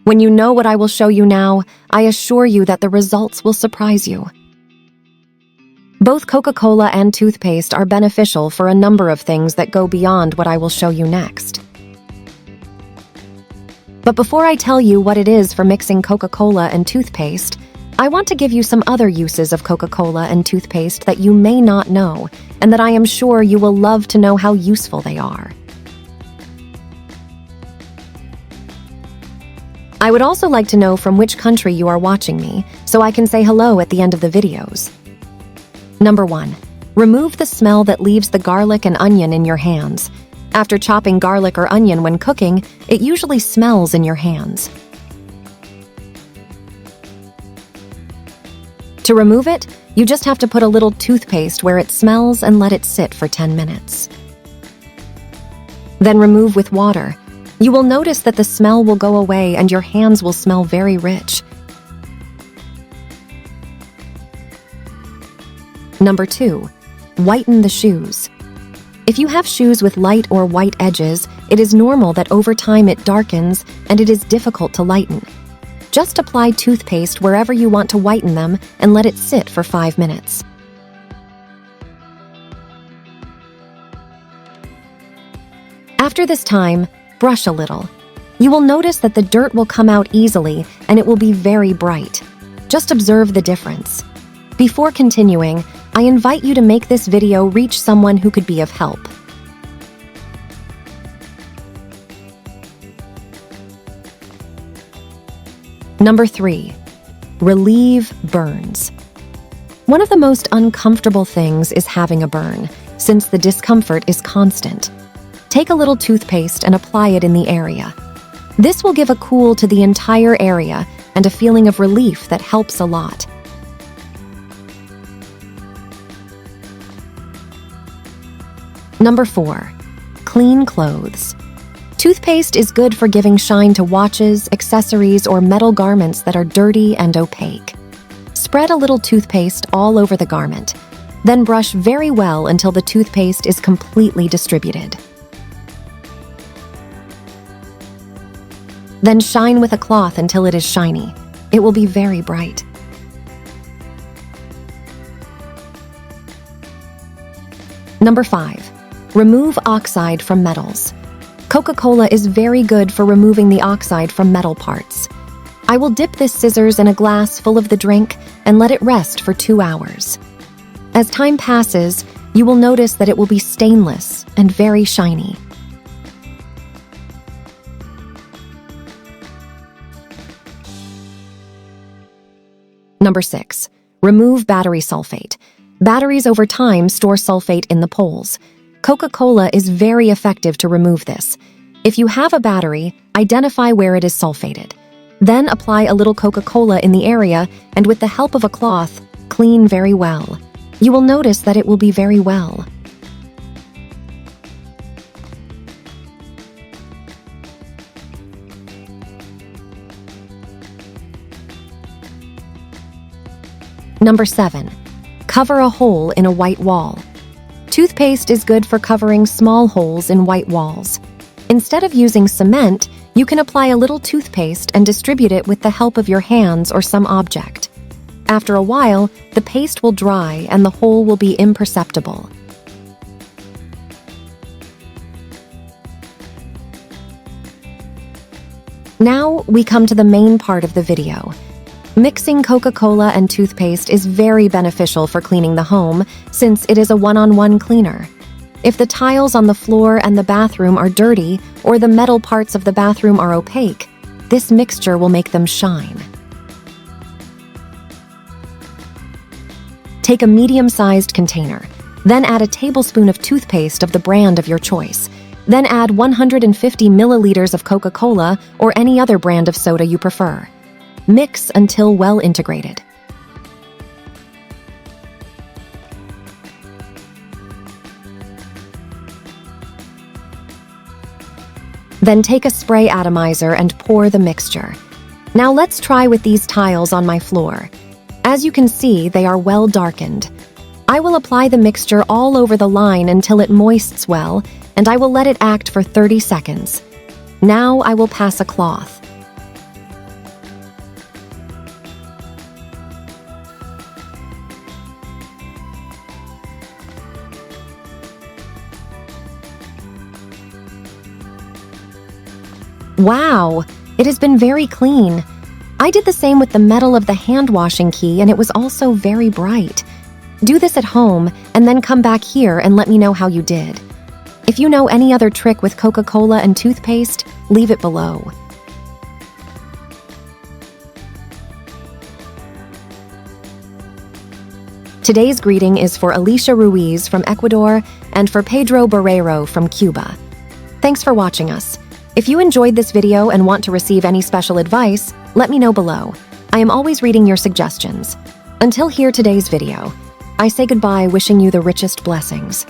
When you know what I will show you now, I assure you that the results will surprise you. Both Coca-Cola and toothpaste are beneficial for a number of things that go beyond what I will show you next. But before I tell you what it is for mixing Coca-Cola and toothpaste, I want to give you some other uses of Coca-Cola and toothpaste that you may not know, and that I am sure you will love to know how useful they are. I would also like to know from which country you are watching me, so I can say hello at the end of the videos. Number 1. Remove the smell that leaves the garlic and onion in your hands. After chopping garlic or onion when cooking, it usually smells in your hands. To remove it, you just have to put a little toothpaste where it smells and let it sit for 10 minutes. Then remove with water. You will notice that the smell will go away and your hands will smell very rich. Number 2. Whiten the shoes. If you have shoes with light or white edges, it is normal that over time it darkens and it is difficult to lighten. Just apply toothpaste wherever you want to whiten them and let it sit for 5 minutes. After this time, brush a little. You will notice that the dirt will come out easily and it will be very bright. Just observe the difference. Before continuing, I invite you to make this video reach someone who could be of help. Number 3. Relieve burns. One of the most uncomfortable things is having a burn, since the discomfort is constant. Take a little toothpaste and apply it in the area. This will give a cool to the entire area and a feeling of relief that helps a lot. Number 4. Clean clothes. Toothpaste is good for giving shine to watches, accessories, or metal garments that are dirty and opaque. Spread a little toothpaste all over the garment. Then brush very well until the toothpaste is completely distributed. Then shine with a cloth until it is shiny. It will be very bright. Number 5. Remove oxide from metals. Coca-Cola is very good for removing the oxide from metal parts. I will dip this scissors in a glass full of the drink and let it rest for 2 hours. As time passes, you will notice that it will be stainless and very shiny. Number 6. Remove battery sulfate. Batteries over time store sulfate in the poles. Coca-Cola is very effective to remove this. If you have a battery, identify where it is sulfated. Then apply a little Coca-Cola in the area and with the help of a cloth, clean very well. You will notice that it will be very well. Number 7. Cover a hole in a white wall. Toothpaste is good for covering small holes in white walls. Instead of using cement, you can apply a little toothpaste and distribute it with the help of your hands or some object. After a while, the paste will dry and the hole will be imperceptible. Now we come to the main part of the video. Mixing Coca-Cola and toothpaste is very beneficial for cleaning the home since it is a one-on-one cleaner. If the tiles on the floor and the bathroom are dirty or the metal parts of the bathroom are opaque, this mixture will make them shine. Take a medium-sized container, then add a tablespoon of toothpaste of the brand of your choice. Then add 150 milliliters of Coca-Cola or any other brand of soda you prefer. Mix until well integrated. Then take a spray atomizer and pour the mixture. Now let's try with these tiles on my floor. As you can see, they are well darkened. I will apply the mixture all over the line until it moists well, and I will let it act for 30 seconds. Now I will pass a cloth. Wow, it has been very clean. I did the same with the metal of the hand washing key and it was also very bright. Do this at home and then come back here and let me know how you did. If you know any other trick with Coca-Cola and toothpaste, leave it below. Today's greeting is for Alicia Ruiz from Ecuador and for Pedro Barrero from Cuba. Thanks for watching us. If you enjoyed this video and want to receive any special advice, let me know below. I am always reading your suggestions. Until here today's video, I say goodbye wishing you the richest blessings.